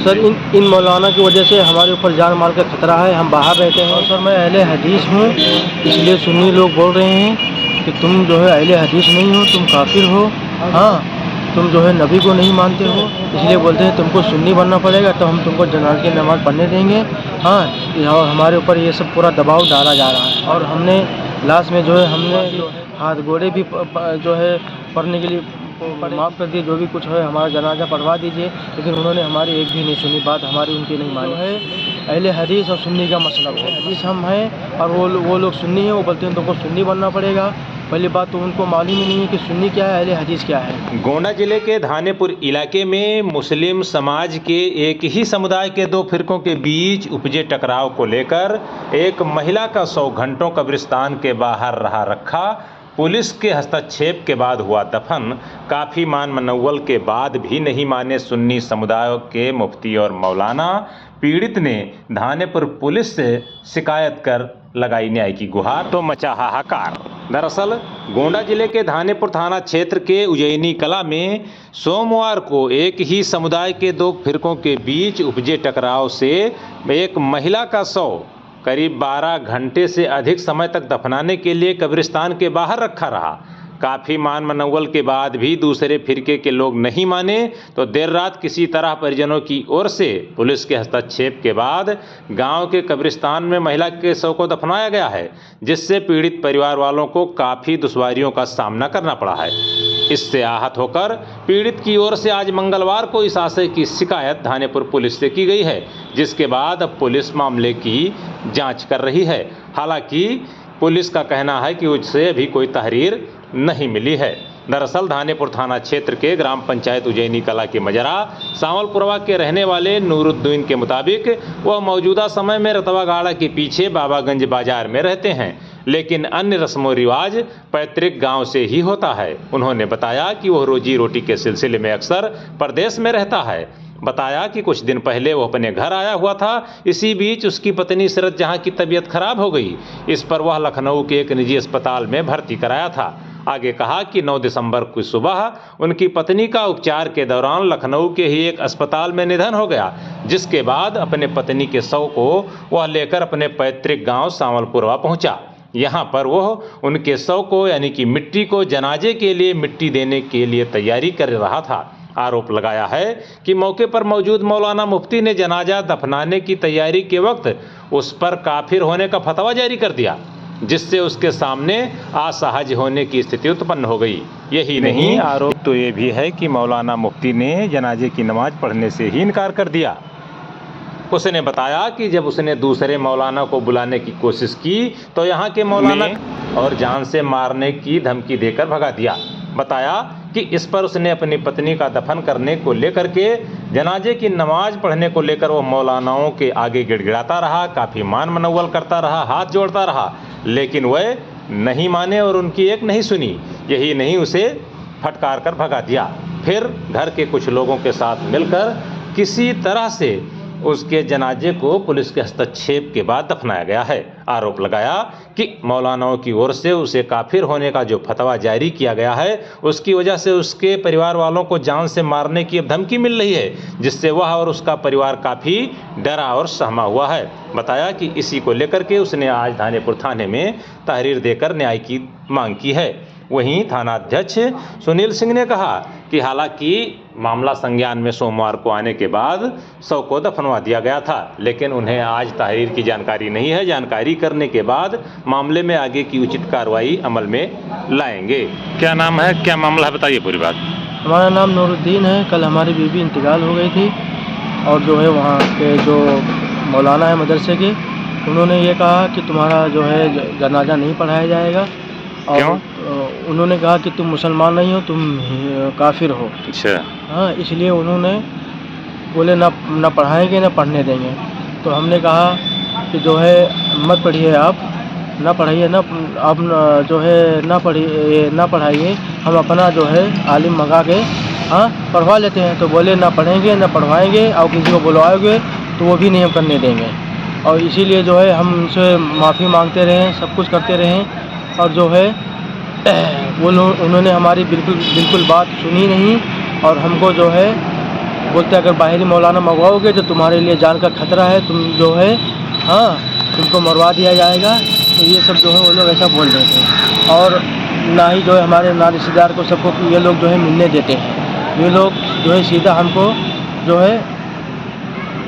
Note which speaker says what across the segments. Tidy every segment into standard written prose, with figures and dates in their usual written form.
Speaker 1: Sir इन मौलाना की वजह से हमारे ऊपर जान माल का खतरा है। हम बाहर रहते हैं। और सर मैं अहले हदीस हूँ, इसलिए सुन्नी लोग बोल रहे हैं कि तुम जो है अहले हदीस नहीं हो, तुम काफिर हो। हाँ, तुम जो है नबी को नहीं मानते हो, इसलिए बोलते हैं तुमको सुन्नी बनना पड़ेगा, तो हम तुमको जनाज़े की नमाज़ पढ़ने देंगे। हाँ, और हमारे ऊपर ये सब पूरा दबाव डाला जा रहा है। और हमने लास्ट में जो है हमने हाथ गोड़े भी जो है पढ़ने के लिए माफ़ कर दिए, जो भी कुछ है हमारा जनाजा पढ़वा दीजिए, लेकिन उन्होंने हमारी एक भी नहीं सुनी, बात हमारी उनकी नहीं मानी है। अहले हदीस और सुन्नी का मसला है। हदीस हम हैं और वो लोग सुन्नी हैं, वो बोलते हैं तुमको सुन्नी बनना पड़ेगा। पहली बात तो उनको मालूम ही नहीं है कि सुन्नी क्या है, अहले हदीस क्या है।
Speaker 2: गोंडा जिले के धानेपुर इलाके में मुस्लिम समाज के एक ही समुदाय के दो फिरकों के बीच उपजे टकराव को लेकर एक महिला का 100 घंटों कब्रिस्तान के बाहर रहा रखा, पुलिस के हस्तक्षेप के बाद हुआ दफन, काफ़ी मान मनव्वल के बाद भी नहीं माने सुन्नी समुदायों के मुफ्ती और मौलाना। पीड़ित ने धानेपुर पुलिस से शिकायत कर लगाई न्याय की गुहार, तो मचा हाहाकार। दरअसल गोंडा जिले के धानेपुर थाना क्षेत्र के उज्जैनी कला में सोमवार को एक ही समुदाय के दो फिरकों के बीच उपजे टकराव से एक महिला का शव करीब 12 घंटे से अधिक समय तक दफनाने के लिए कब्रिस्तान के बाहर रखा रहा। काफ़ी मान मनव्वल के बाद भी दूसरे फिरके के लोग नहीं माने, तो देर रात किसी तरह परिजनों की ओर से पुलिस के हस्तक्षेप के बाद गांव के कब्रिस्तान में महिला के शव को दफनाया गया है, जिससे पीड़ित परिवार वालों को काफ़ी दुश्वारियों का सामना करना पड़ा है। इससे आहत होकर पीड़ित की ओर से आज मंगलवार को इस आशय की शिकायत धानेपुर पुलिस से की गई है, जिसके बाद अब पुलिस मामले की जाँच कर रही है। हालांकि पुलिस का कहना है कि उससे अभी कोई तहरीर नहीं मिली है। दरअसल धानेपुर थाना क्षेत्र के ग्राम पंचायत उज्जैनी कला के मजरा सांवलपुरवा के रहने वाले नूरुद्दीन के मुताबिक वह मौजूदा समय में रतवागाड़ा के पीछे बाबागंज बाजार में रहते हैं, लेकिन अन्य रस्मों रिवाज पैतृक गांव से ही होता है। उन्होंने बताया कि वह रोजी रोटी के सिलसिले में अक्सर प्रदेश में रहता है। बताया कि कुछ दिन पहले वो अपने घर आया हुआ था। इसी बीच उसकी पत्नी शरद जहां की तबीयत खराब हो गई, इस पर वह लखनऊ के एक निजी अस्पताल में भर्ती कराया था। आगे कहा कि 9 दिसंबर की सुबह उनकी पत्नी का उपचार के दौरान लखनऊ के ही एक अस्पताल में निधन हो गया, जिसके बाद अपने पत्नी के शव को वह लेकर अपने पैतृक गांव सांवलपुरवा पहुंचा। यहाँ पर वह उनके शव को यानी कि मिट्टी को जनाजे के लिए मिट्टी देने के लिए तैयारी कर रहा था। आरोप लगाया है कि मौके पर मौजूद मौलाना मुफ्ती ने जनाजा दफनाने की तैयारी के वक्त उस पर काफिर होने का फतवा जारी कर दिया, जिससे उसके सामने असहज होने की स्थिति उत्पन्न हो गई। यही नहीं, आरोप तो ये भी है कि मौलाना मुफ्ती ने जनाजे की नमाज पढ़ने से ही इनकार कर दिया। उसने बताया कि जब उसने दूसरे मौलाना को बुलाने की कोशिश की तो यहाँ के मौलाना और जान से मारने की धमकी देकर भगा दिया। बताया कि इस पर उसने अपनी पत्नी का दफन करने को लेकर के जनाजे की नमाज पढ़ने को लेकर वो मौलानाओं के आगे गिड़गिड़ाता रहा, काफ़ी मान मनव्वल करता रहा, हाथ जोड़ता रहा, लेकिन वह नहीं माने और उनकी एक नहीं सुनी। यही नहीं, उसे फटकार कर भगा दिया। फिर घर के कुछ लोगों के साथ मिलकर किसी तरह से उसके जनाजे को पुलिस के हस्तक्षेप के बाद दफनाया गया है। आरोप लगाया कि मौलानाओं की ओर से उसे काफिर होने का जो फतवा जारी किया गया है, उसकी वजह से उसके परिवार वालों को जान से मारने की अब धमकी मिल रही है, जिससे वह और उसका परिवार काफ़ी डरा और सहमा हुआ है। बताया कि इसी को लेकर के उसने आज धानेपुर थाने में तहरीर देकर न्याय की मांग की है। वहीं थानाध्यक्ष सुनील सिंह ने कहा कि हालांकि मामला संज्ञान में सोमवार को आने के बाद शव को दफनवा दिया गया था, लेकिन उन्हें आज तहरीर की जानकारी नहीं है। जानकारी करने के बाद मामले में आगे की उचित कार्रवाई अमल में लाएंगे। क्या नाम है, क्या मामला है, बताइए पूरी बात।
Speaker 1: हमारा नाम नूरुद्दीन है। कल हमारी बीवी इंतकाल हो गई थी और जो है वहाँ के जो मौलाना है मदरसे के, उन्होंने ये कहा कि तुम्हारा जो है जनाजा नहीं पढ़ाया जाएगा। और उन्होंने कहा कि तुम मुसलमान नहीं हो, तुम काफिर हो।
Speaker 2: अच्छा।
Speaker 1: हाँ, इसलिए उन्होंने बोले ना पढ़ाएंगे ना पढ़ने देंगे। तो हमने कहा कि जो है मत पढ़िए, आप ना पढ़ाइए, ना आप जो है ना पढ़ाइए, हम अपना जो है आलिम मंगा के हाँ पढ़वा लेते हैं। तो बोले ना पढ़ेंगे ना पढ़वाएंगे, और किसी को बुलवाओगे तो वो भी नहीं हम करने देंगे। और इसीलिए जो है हम उनसे माफ़ी मांगते रहे, सब कुछ करते रहे, और जो है वो उन्होंने हमारी बिल्कुल बात सुनी नहीं और हमको जो है बोलते हैं अगर बाहरी मौलाना मंगवाओगे तो तुम्हारे लिए जान का खतरा है, तुम जो है हाँ तुमको मरवा दिया जाएगा। तो ये सब जो है वो लोग ऐसा बोल रहे थे। और ना ही जो है हमारे ना रिश्तेदार को सबको ये लोग जो है मिलने देते हैं। ये लोग जो है सीधा हमको जो है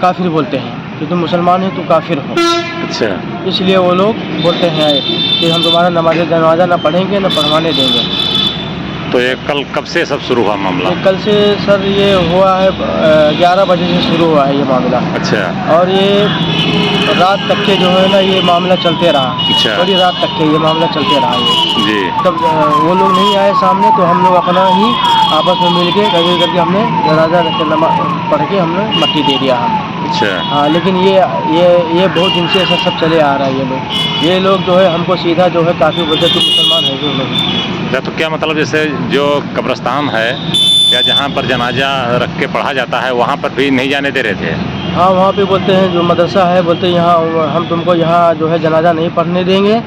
Speaker 1: काफिर बोलते हैं कि तुम मुसलमान हो, तुम काफिर हो।
Speaker 2: अच्छा,
Speaker 1: इसलिए वो लोग बोलते हैं कि हम तुम्हारा नमाज़ ना पढ़ेंगे न पढ़वाने देंगे।
Speaker 2: तो ये कल कब से सब शुरू हुआ मामला?
Speaker 1: तो कल से सर ये हुआ है 11 बजे से शुरू हुआ है ये मामला।
Speaker 2: अच्छा,
Speaker 1: और ये रात तक के जो है ना ये मामला चलते रहा।
Speaker 2: अच्छा,
Speaker 1: बड़ी रात तक के ये मामला चलते रहा ये।
Speaker 2: जी।
Speaker 1: तब वो लोग नहीं आए सामने तो हम लोग अपना ही आपस में मिल के करके हमने जनाजा पढ़ के हमने मट्टी दे दिया हम।
Speaker 2: अच्छा,
Speaker 1: हाँ, लेकिन ये बहुत दिन से ऐसा सब चले आ रहा है। ये लोग जो है हमको सीधा जो है काफ़ी बोलते तुम मुसलमान है जो लोग।
Speaker 2: तो क्या मतलब जैसे जो कब्रिस्तान है या जहाँ पर जनाजा रख के पढ़ा जाता है वहाँ पर भी नहीं जाने दे रहे थे?
Speaker 1: हाँ, वहाँ पे बोलते हैं जो मदरसा है, बोलते हैं यहाँ हम तुमको यहाँ जो है जनाजा नहीं पढ़ने देंगे।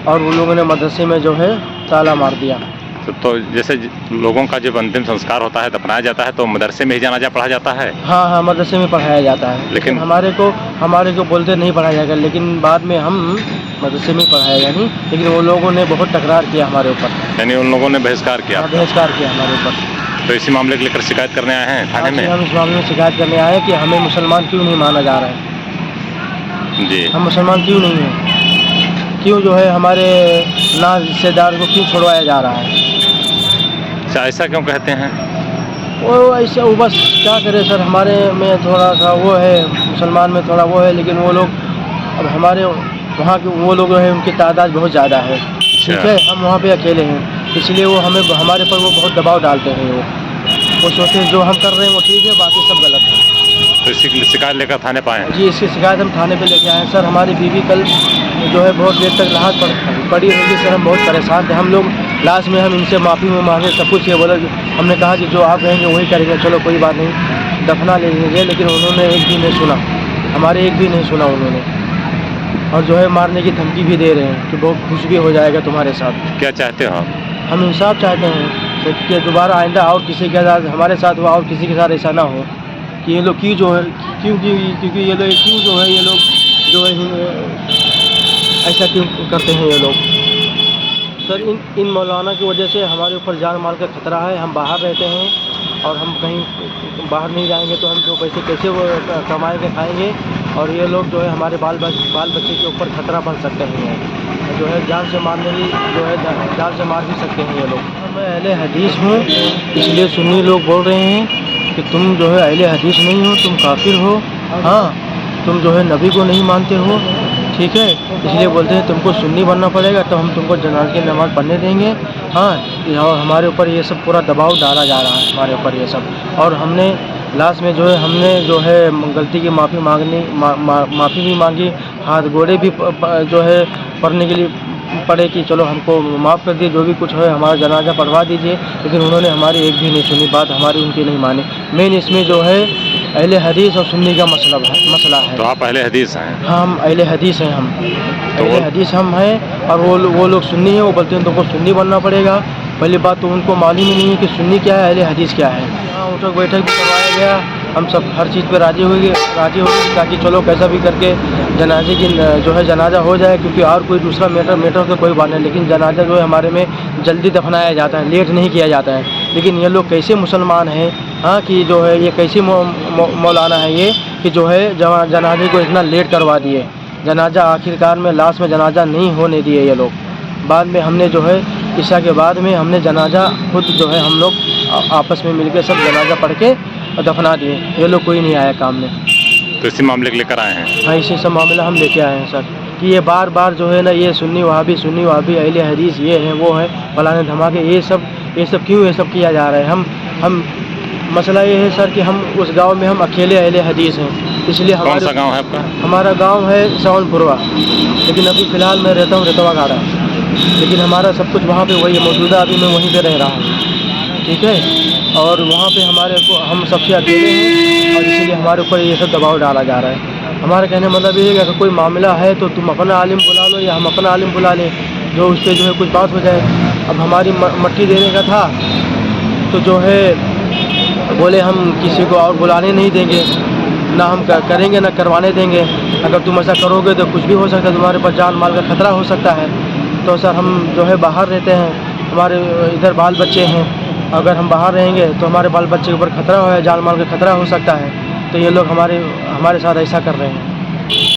Speaker 1: और उन लोगों ने मदरसे में जो है ताला मार दिया।
Speaker 2: तो जैसे लोगों का जब अंतिम संस्कार होता है दफनाया जाता है तो मदरसे में ही जनाजा पढ़ा जाता है?
Speaker 1: हाँ, मदरसे में पढ़ाया जाता है। लेकिन हमारे को बोलते नहीं पढ़ाया जाएगा, लेकिन बाद में हम मदरसे में पढ़ाएगा नहीं। लेकिन वो लोगों ने बहुत तकरार किया हमारे ऊपर।
Speaker 2: यानी उन लोगों ने बहिष्कार किया?
Speaker 1: बहिष्कार किया हमारे ऊपर।
Speaker 2: तो इसी मामले को लेकर शिकायत करने आए हैं थाने में?
Speaker 1: हम इस मामले में शिकायत करने आए हैं कि हमें मुसलमान क्यों नहीं माना जा रहा है।
Speaker 2: जी, हम
Speaker 1: मुसलमान क्यों नहीं हैं, क्यों जो है हमारे ना रिश्तेदार को क्यों छुड़वाया जा रहा है।
Speaker 2: अच्छा, ऐसा क्यों कहते हैं?
Speaker 1: वो ऐसा वो बस क्या करे सर, हमारे में थोड़ा सा वो है, मुसलमान में थोड़ा वो है। लेकिन वो लोग अब हमारे वहाँ के वो लोग हैं उनकी तादाद बहुत ज़्यादा है। ठीक है, हम वहाँ पे अकेले हैं, इसलिए वो हमारे पर वो बहुत दबाव डालते हैं। वो सोचते हैं जो हम कर रहे हैं वो ठीक है, बाकी सब गलत है।
Speaker 2: तो इसकी शिकायत लेकर थाने पे आए?
Speaker 1: जी, इसकी शिकायत हम थाने पे लेके आए हैं सर। हमारी बीवी कल जो है बहुत देर तक राहत पड़ी रहेगी सर। हम बहुत परेशान थे। हम लोग लास्ट में हम इनसे माफ़ी मांगे, सब कुछ ये बोला। हमने कहा कि जो आप कहेंगे वही करेंगे, चलो कोई बात नहीं, दफना ले लीजिए। लेकिन उन्होंने एक भी नहीं सुना, हमारे एक भी नहीं सुना उन्होंने। और जो है मारने की धमकी भी दे रहे हैं कि बहुत कुछ भी हो जाएगा तुम्हारे साथ।
Speaker 2: क्या चाहते हो आप?
Speaker 1: हम इंसाफ चाहते हैं कि दोबारा आइंदा और किसी के साथ हमारे साथ हुआ और किसी के साथ ऐसा ना हो कि ये लोग क्योंकि ये लोग क्यों जो है ये लोग जो है ऐसा क्यों करते हैं ये लोग। सर इन मौलाना की वजह से हमारे ऊपर जान माल का खतरा है। हम बाहर रहते हैं और हम कहीं बाहर नहीं जाएंगे तो हम दो पैसे कैसे वो कमाएंगे खाएंगे। और ये लोग जो है हमारे बाल बच्चे के ऊपर खतरा बन सकते हैं, जो है जान से मारने की जो है जान से मार भी सकते हैं ये लोग। मैं अहले हदीस हूँ, इसलिए सुन्नी लोग बोल रहे हैं कि तुम जो है अहले हदीस नहीं हो, तुम काफिर हो। हाँ, तुम जो है नबी को नहीं मानते हो, ठीक है, इसलिए बोलते हैं तुमको सुन्नी बनना पड़ेगा तो हम तुमको जनाज़ की नमाज़ पढ़ने देंगे। हाँ, और हमारे ऊपर ये सब पूरा दबाव डाला जा रहा है हमारे ऊपर ये सब। और हमने लास्ट में जो है हमने जो है गलती की माफ़ी भी मांगी, हाथ गोड़े भी जो है पढ़ने के लिए पड़े कि चलो हमको माफ़ कर दिए, जो भी कुछ है हमारा जनाजा पढ़वा दीजिए। लेकिन उन्होंने हमारी एक भी नहीं सुनी, बात हमारी उनकी नहीं मानी। मेन इसमें जो है अहले हदीस और सुन्नी का मसला है।
Speaker 2: तो आप अहले हदीस हैं?
Speaker 1: हाँ, हम अहले हदीस हैं। हम अहले हदीस हम हैं और वो लोग सुन्नी हैं। वो बोलते हैं तुमको सुन्नी बनना पड़ेगा। पहली बात तो उनको मालूम ही नहीं है कि सुन्नी क्या है, अहले हदीस क्या है। हाँ, उठक बैठक भी करवाया गया, हम सब हर चीज़ पे राजी हो गए ताकि चलो कैसा भी करके जनाजे की जो है जनाजा हो जाए। क्योंकि और कोई दूसरा मैटर तो कोई बात नहीं, लेकिन जनाजा जो है हमारे में जल्दी दफनाया जाता है, लेट नहीं किया जाता है। लेकिन ये लोग कैसे मुसलमान हैं, हाँ, कि जो है ये कैसे मौलाना है ये कि जो है जनाजे को इतना लेट करवा दिए। जनाजा आखिरकार में लास्ट में जनाजा नहीं होने दिए ये लोग। बाद में हमने जो है ईशा के बाद में हमने जनाजा खुद जो है हम लोग आपस में मिलकर सब जनाजा पढ़ के दफना दिए। ये लोग कोई नहीं आया काम में।
Speaker 2: तो इसी मामले को लेकर आए हैं?
Speaker 1: हाँ, इसी सब मामला हम लेके आए हैं सर कि ये बार जो है ना ये सुन्नी वहाबी अहले हदीस ये है वो है फलाने धमाके, ये सब क्यों ये सब किया जा रहा है। हम मसला ये है सर कि हम उस गांव में हम अकेले अहले हदीस हैं, इसलिए
Speaker 2: कौन सा गांव है आपका?
Speaker 1: हमारा गांव है सावनपुरवा, लेकिन अभी फ़िलहाल मैं रहता हूँ रेतवा गाड़ा। लेकिन हमारा सब कुछ वहाँ पे वही है, मौजूदा अभी मैं वहीं पे रह रहा हूँ, ठीक है। और वहाँ पे हम सबसे अकेले हैं और इसीलिए हमारे ऊपर ये सब दबाव डाला जा रहा है। हमारा कहने मतलब ये है कि अगर कोई मामला है तो तुम अपना आलिम बुला लो या हम अपना आलिम बुला लें, जो उस पर जो है कुछ बात हो जाए। अब हमारी मट्टी देने का था तो जो है बोले हम किसी को और बुलाने नहीं देंगे, ना हम करेंगे ना करवाने देंगे। अगर तुम ऐसा करोगे तो कुछ भी हो सकता है, तुम्हारे पास जान माल का खतरा हो सकता है। तो सर हम जो है बाहर रहते हैं, हमारे इधर बाल बच्चे हैं, अगर हम बाहर रहेंगे तो हमारे बाल बच्चे के ऊपर खतरा है, जान माल का खतरा हो सकता है। तो ये लोग हमारे साथ ऐसा कर रहे हैं।